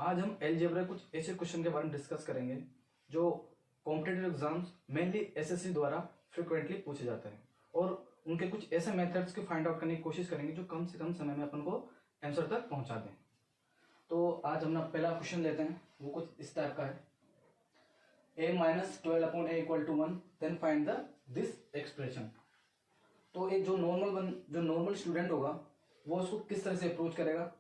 आज हम अलजेब्रा कुछ ऐसे क्वेश्चन के बारे में डिस्कस करेंगे जो कॉम्पिटिटिव एग्जाम्स मेनली एसएससी द्वारा फ्रिक्वेंटली पूछे जाते हैं और उनके कुछ ऐसे मेथड्स को फाइंड आउट करने की कोशिश करेंगे जो कम से कम समय में अपन को आंसर तक पहुंचा दें। तो आज हम पहला क्वेश्चन लेते हैं, वो कुछ इस टाइप का है। a - 12/a = 1 then find the this expression. तो एक जो नॉर्मल स्टूडेंट होगा वो उसको किस तरह से अप्रोच करेगा,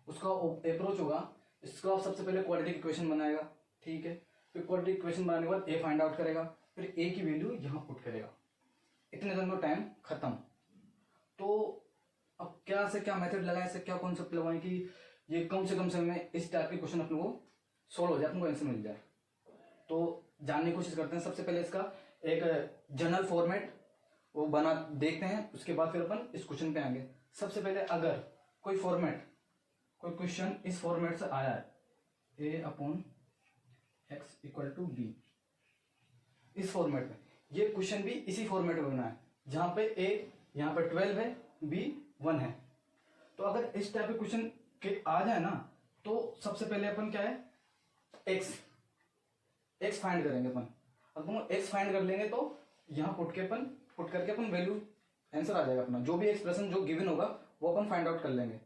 उसका अप्रोच होगा, इसका सबसे पहले क्वाड्रेटिक इक्वेशन बनाएगा, ठीक है। फिर क्वाड्रेटिक इक्वेशन बनाने के बाद a फाइंड आउट करेगा, फिर a की वैल्यू यहाँ पुट करेगा। इतने दिन का टाइम खत्म। तो अब क्या से क्या मेथड लगाए, से क्या कॉन्सेप्ट लगाए कि ये कम से कम समय में इस टाइप के क्वेश्चन अपने को सोल्व हो जाए, अपने को आंसर मिल जाए। तो जानने की कोशिश करते हैं। सबसे पहले इसका एक जनरल फॉर्मेट वो बना देखते हैं, उसके बाद फिर अपन इस क्वेश्चन पे आएंगे। सबसे पहले अगर कोई क्वेश्चन इस फॉर्मेट से आया है, a/x = b, इस फॉर्मेट में, ये क्वेश्चन भी इसी फॉर्मेट में बना है जहां पे a यहाँ पे 12 है, b 1 है। तो अगर इस टाइप के क्वेश्चन के आ जाए ना, तो सबसे पहले अपन क्या है, x फाइंड करेंगे अपन। अब x फाइंड कर लेंगे तो यहाँ पुट करके अपन वैल्यू आंसर आ जाएगा अपना। जो भी एक्सप्रेशन जो गिवन होगा वो अपन फाइंड आउट कर लेंगे।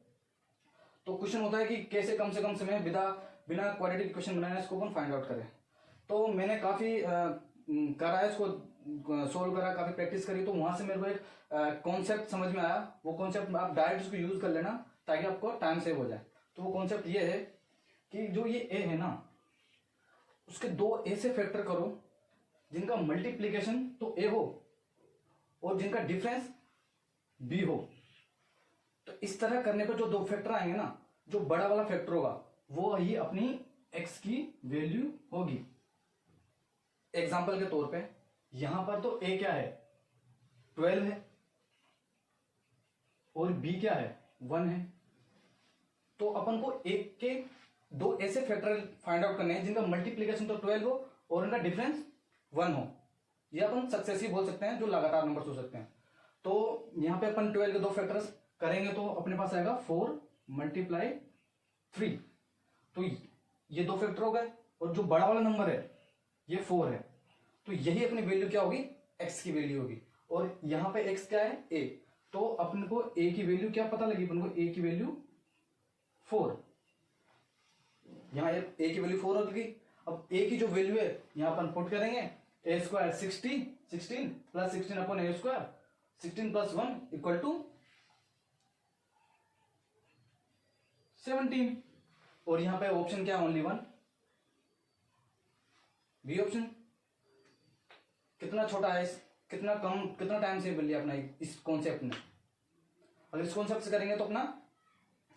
तो क्वेश्चन होता है कि कैसे कम से कम समय बिना क्वाड्रेटिक इक्वेशन बनाए इसको अपन फाइंड आउट करें। तो मैंने काफी करा है, इसको सोल्व करा, काफी प्रैक्टिस करी, तो वहां से मेरे को एक कॉन्सेप्ट समझ में आया। वो कॉन्सेप्ट आप डायरेक्ट उसको यूज कर लेना ताकि आपको टाइम सेव हो जाए। तो वो कॉन्सेप्ट ये है कि जो ये a है ना, उसके दो ऐसे फैक्टर करो जिनका मल्टीप्लीकेशन तो a हो और जिनका डिफरेंस b हो। तो इस तरह करने पर जो दो फैक्टर आएंगे ना, जो बड़ा वाला फैक्टर होगा वो ही अपनी x की वैल्यू होगी। एग्जाम्पल के तौर पे यहां पर तो a क्या है, 12 है, और b क्या है, 1 है। तो अपन को एक के दो ऐसे फैक्टर फाइंड आउट करने हैं जिनका मल्टीप्लीकेशन तो 12 हो और उनका डिफरेंस 1 हो। ये अपन सक्सेसिव बोल सकते हैं, जो लगातार नंबर्स हो सकते हैं। तो यहां पे अपन 12 के दो फैक्टर्स करेंगे तो अपने पास आएगा 4 × 3। तो ये दो फैक्टर हो गए और जो बड़ा वाला नंबर है ये 4 है। तो यही अपनी वैल्यू क्या होगी, x की वैल्यू होगी। और यहां पे x क्या है, a। तो अपन को a की वैल्यू क्या पता लगी, अपन को a की वैल्यू 4। यहां a की वैल्यू 4 होगी। अब a की जो वैल्यू है यहां अपन पुट करेंगे, a² 16 + 16/a², 16 + 1 = 17। और यहां पे ऑप्शन क्या है, ओनली 1, बी ऑप्शन। कितना छोटा है, कितना टाइम से मिल लिया अपना इस कॉन्सेप्ट में। अगर इस कॉन्सेप्ट से करेंगे तो अपना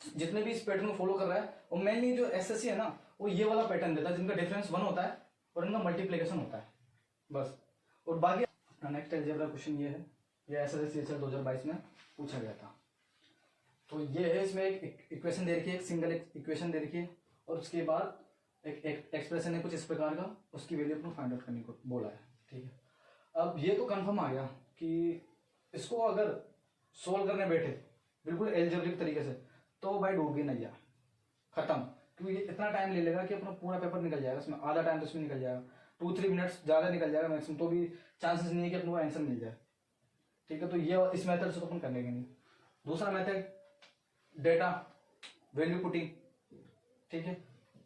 जितने भी इस पैटर्न को फॉलो कर रहा है, और मेनली जो एसएससी है ना, वो ये वाला पैटर्न देता है जिनका डिफरेंस 1 होता है और इनका मल्टीप्लीकेशन होता है, बस। और बाकी नेक्स्ट अलजेब्रा क्वेश्चन ये है, ये एसएससी 2022 में पूछा गया था। तो ये है, इसमें एक इक्वेशन दे रखी है, एक सिंगल इक्वेशन दे रखी है, और उसके बाद एक एक्सप्रेशन है कुछ इस प्रकार का, उसकी वैल्यू अपने फाइंड आउट करने को बोला है, ठीक है। अब ये तो कंफर्म आ गया कि इसको अगर सोल्व करने बैठे बिल्कुल एल्जेब्रिक तरीके से तो भाई डूब गई नैया, खत्म। क्योंकि ये इतना टाइम ले लेगा कि अपना पूरा पेपर निकल जाएगा, उसमें आधा टाइम तो उसमें निकल जाएगा, 2-3 मिनट्स ज्यादा निकल जाएगा मैक्सिमम, तो भी चांसेस नहीं है कि अपने को आंसर मिल जाए, ठीक है। तो ये इस मेथड से तो अपन कर लेंगे नहीं। दूसरा मेथड, डेटा वैल्यू पुटिंग, ठीक है।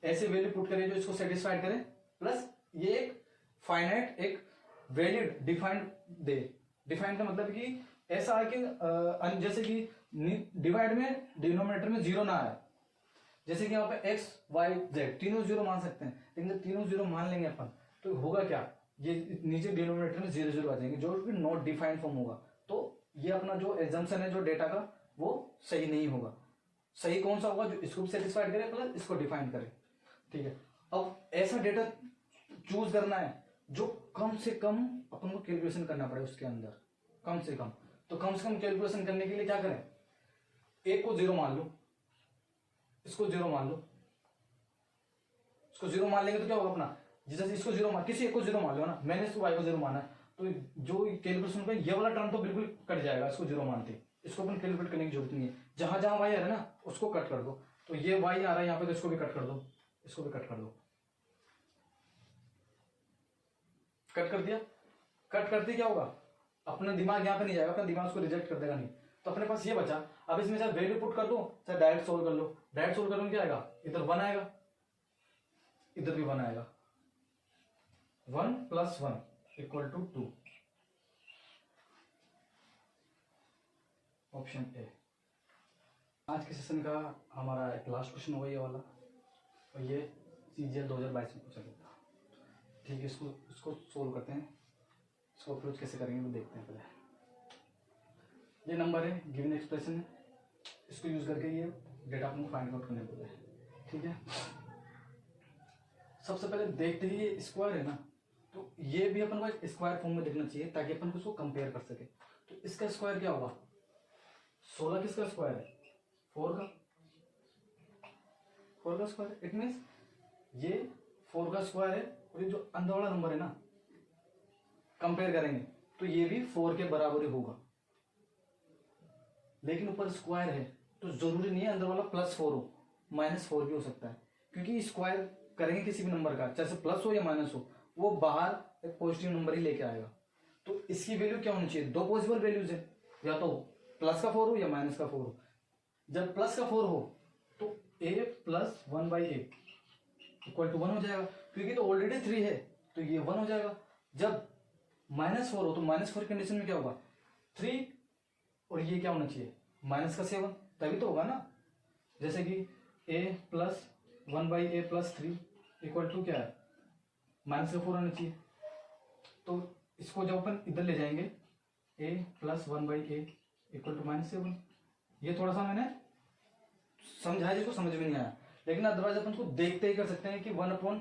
ऐसे वैल्यू पुट करें जो इसको सेटिस्फाइड करे, प्लस ये एक फाइनाइट, एक वैलिड डिफाइंड दे। डिफाइंड का मतलब कि ऐसा है कि जैसे कि डिवाइड में डिनोमिनेटर में 0 ना आए। जैसे कि यहाँ पे x, y, z तीनों 0 मान सकते हैं, लेकिन जब तीनों 0 मान लेंगे अपन तो होगा क्या, ये नीचे डिनोमिनेटर में 0 आ जाएंगे, जो कि नॉट डिफाइंड फॉर्म होगा। तो ये अपना जो एग्जाम्पशन है जो डेटा का, वो सही नहीं होगा। सही कौन सा होगा, जो इसको भी सेटिस्फाइड करे प्लस इसको डिफाइन करे, ठीक है। अब ऐसा डेटा चूज करना है जो कम से कम अपन को कैलकुलेशन करना पड़े उसके अंदर, कम से कम। तो कम से कम कैलकुलेशन करने के लिए क्या करें, एक को 0 मान लो, इसको 0 मान लो, इसको 0 मान लेंगे तो क्या होगा अपना, जैसे इसको 0 मान, किसी एक को 0 मान लो ना, मैंने इसको y को 0 माना है, तो जो कैलकुलेशन का ये वाला टर्म तो बिल्कुल कट जाएगा इसको 0 मानते। इसको अपन कैलकुलेट करने की जरूरत नहीं है, जहां जहां y आ रहा है ना उसको कट कर दो। तो ये y आ रहा है यहाँ पे, तो इसको भी कट कर दो, इसको भी कट कर दो। कट कर दिया। कट करते क्या होगा, अपना दिमाग यहाँ पे नहीं जाएगा, अपना दिमाग उसको रिजेक्ट कर देगा नहीं, तो अपने पास ये बचा। अब इसमें चाहे वैल्यू पुट कर दो चाहे डायरेक्ट सोल्व कर लो। डायरेक्ट सोल्व करोगे क्या आएगा, इधर 1 आएगा, इधर भी 1 आएगा। 1 + 1 = 2, ऑप्शन ए। आज के सेशन का हमारा एक लास्ट क्वेश्चन होगा ये वाला, और ये CGL 2022 में पूछा गया था। ठीक है, इसको सोल्व करते हैं। इसको अप्रोच कैसे करेंगे वो देखते हैं पहले। ये नंबर है, गिवन एक्सप्रेशन है, इसको यूज करके ये डेटा आपको फाइंड आउट करने बोला है। ठीक है, सबसे पहले देखते ही ये स्क्वायर है ना, तो ये भी अपन को स्क्वायर फॉर्म में देखना चाहिए ताकि अपन उसको कंपेयर कर सके। तो इसका स्क्वायर क्या होगा, 16 किसका स्क्वायर है, 4 का स्क्वायर। इट मीन्स ये 4 का स्क्वायर है, और ये जो अंदर वाला नंबर है ना, कंपेयर करेंगे तो ये भी 4 के बराबर ही होगा। लेकिन ऊपर स्क्वायर है तो जरूरी नहीं है अंदर वाला +4 हो, -4 भी हो सकता है, क्योंकि स्क्वायर करेंगे किसी भी नंबर का, चाहे प्लस हो या माइनस हो, वो बाहर एक पॉजिटिव नंबर ही लेके आएगा। तो इसकी वैल्यू क्या होनी चाहिए, 2 पॉसिबल वैल्यूज है, या तो +4 हो या -4 हो। जब +4 हो तो a + 1/a = 1 हो जाएगा, क्योंकि तो ऑलरेडी 3 है तो ये 1 हो जाएगा। जब -4 हो तो -4 कंडीशन में क्या होगा, 3, और ये क्या होना चाहिए, -7, तभी तो होगा ना। जैसे कि a + 1/a + 3 = क्या है, -4 आना चाहिए। तो इसको जब अपन इधर ले जाएंगे, a + 1/a = -7। ये थोड़ा सा मैंने समझाया जिसको समझ में नहीं आया, लेकिन अदरवाइज अपन उसको देखते ही कर सकते हैं कि 1/a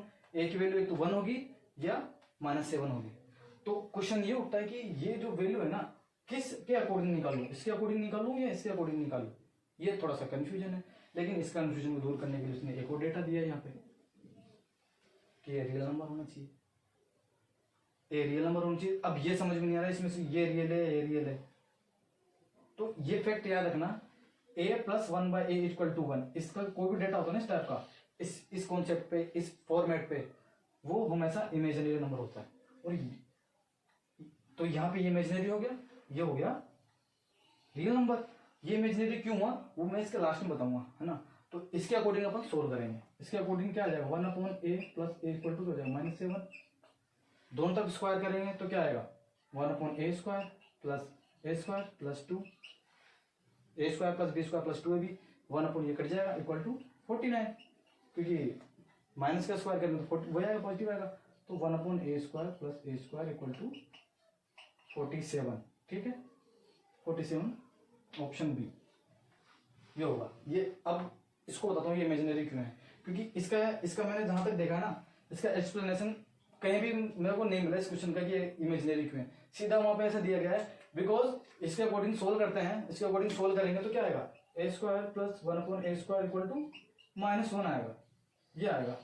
की वैल्यू एक तो 1 होगी या -7 होगी। तो क्वेश्चन ये उठता है कि ये जो वैल्यू है ना, किस के अकॉर्डिंग निकालूं, इसके अकॉर्डिंग निकालूं या इसके अकॉर्डिंग निकालूं, ये थोड़ा सा कंफ्यूजन है। लेकिन इस कंफ्यूजन को दूर करने के लिए उसने एक और डेटा दिया है यहाँ पे कि ये रियल नंबर होना चाहिए, ये रियल नंबर होना चाहिए। अब ये समझ में नहीं आ रहा है इसमें से ये रियल है ये रियल है, तो ये फैक्ट याद रखना, a + 1/a = 1। इसका कोई भी डेटा होता है ना इस टाइप का, इस कॉन्सेप्ट पे, इस फॉर्मेट पे, वो हमेशा इमेजिनरी नंबर होता है। और तो यहाँ पे ये इमेजिनरी हो गया, ये हो गया रियल नंबर। ये इमेजिनरी क्यों हुआ वो मैं इसके लास्ट में बताऊंगा, है ना। तो इसके अकॉर्डिंग अपन सोल्व करेंगे। इसके अकॉर्डिंग क्या आ जाएगा, 1/a + a = हो जाएगा -7। दोनों तरफ स्क्वायर करेंगे तो क्या आएगा, 1/a² + a² + 2, a² + b² + 2ab, 1 ये कट जाएगा =49, क्योंकि माइनस का स्क्वायर करेंगे तो वही आएगा, पॉजिटिव आएगा। तो 1/a² + a² = 47। ठीक है, 47 ऑप्शन बी ये होगा। ये अब इसको बताता हूँ ये इमेजिनरी क्यों है, क्योंकि इसका मैंने जहां तक देखा ना, इसका एक्सप्लेनेशन कहीं भी मेरे को नहीं मिला इस क्वेश्चन का कि ये इमेजिनरी क्यों है। सीधा वहां पे ऐसा दिया गया है, बिकॉज इसके अकॉर्डिंग सोल्व करते हैं, इसके अकॉर्डिंग सोल्व करेंगे तो क्या आएगा, a² + 1/a² = -1 आएगा। ये आएगा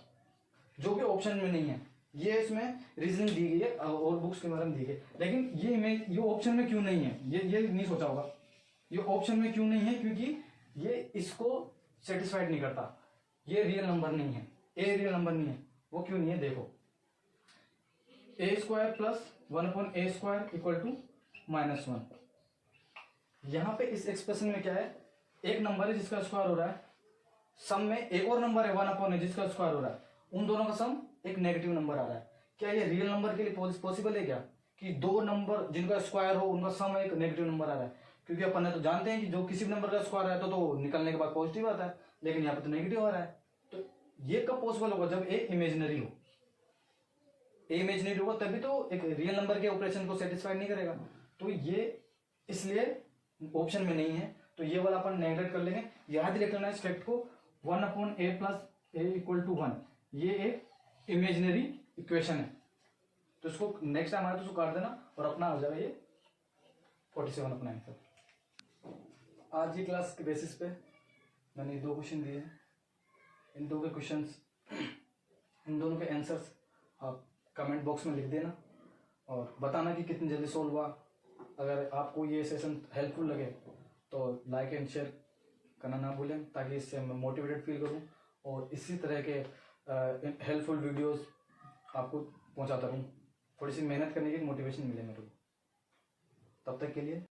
जो भी ऑप्शन में नहीं है। ये इसमें रीजनिंग दी गई है और बुक्स के बारे में दी गई, लेकिन ये ऑप्शन में क्यों नहीं है, ये नहीं सोचा होगा ये ऑप्शन में क्यों नहीं है, क्योंकि ये इसको सेटिस्फाइड नहीं करता। ये रियल नंबर नहीं है, ए रियल नंबर नहीं है। वो क्यों नहीं है, देखो, a² + 1/a² = -1। यहां पे इस एक्सप्रेशन में क्या है, एक नंबर है जिसका स्क्वायर हो रहा है, सम में एक और नंबर है 1/a जिसका स्क्वायर हो रहा है, उन दोनों का सम एक नेगेटिव नंबर आ रहा है। क्या ये रियल नंबर के लिए पॉसिबल है क्या कि दो नंबर जिनका स्क्वायर हो उनका सम एक नेगेटिव नंबर आ रहा है? क्योंकि अपन ने तो जानते हैं कि जो किसी भी नंबर का स्क्वायर है तो निकलने के बाद पॉजिटिव आता है, लेकिन यहाँ पे तो नेगेटिव आ रहा है। तो ये कब पॉसिबल होगा, जब ए इमेजिनरी हो। ए इमेजिनरी होगा तभी तो एक रियल नंबर के ऑपरेशन को सेटिस्फाइड नहीं करेगा। तो ये इसलिए ऑप्शन में नहीं है, तो ये वाला अपन नेगलेक्ट कर लेंगे। याद ही रख लेना इस फैक्ट को, 1/a + a = 1 ये एक इमेजिनरी इक्वेशन है। तो इसको नेक्स्ट टाइम आए तो उसको काट देना और अपना हो जाएगा ये 47 अपना आंसर। आज की क्लास के बेसिस पे मैंने 2 क्वेश्चन दिए हैं। इन 2 के क्वेश्चंस, इन दोनों के आंसर्स आप कमेंट बॉक्स में लिख देना और बताना कि कितनी जल्दी सोल्व हुआ। अगर आपको ये सेशन हेल्पफुल लगे तो लाइक एंड शेयर करना ना भूलें, ताकि इससे मैं मोटिवेटेड फील करूं और इसी तरह के हेल्पफुल वीडियोस आपको पहुंचाता रहूँ, थोड़ी सी मेहनत करने की मोटिवेशन मिले मेरे को। तब तक के लिए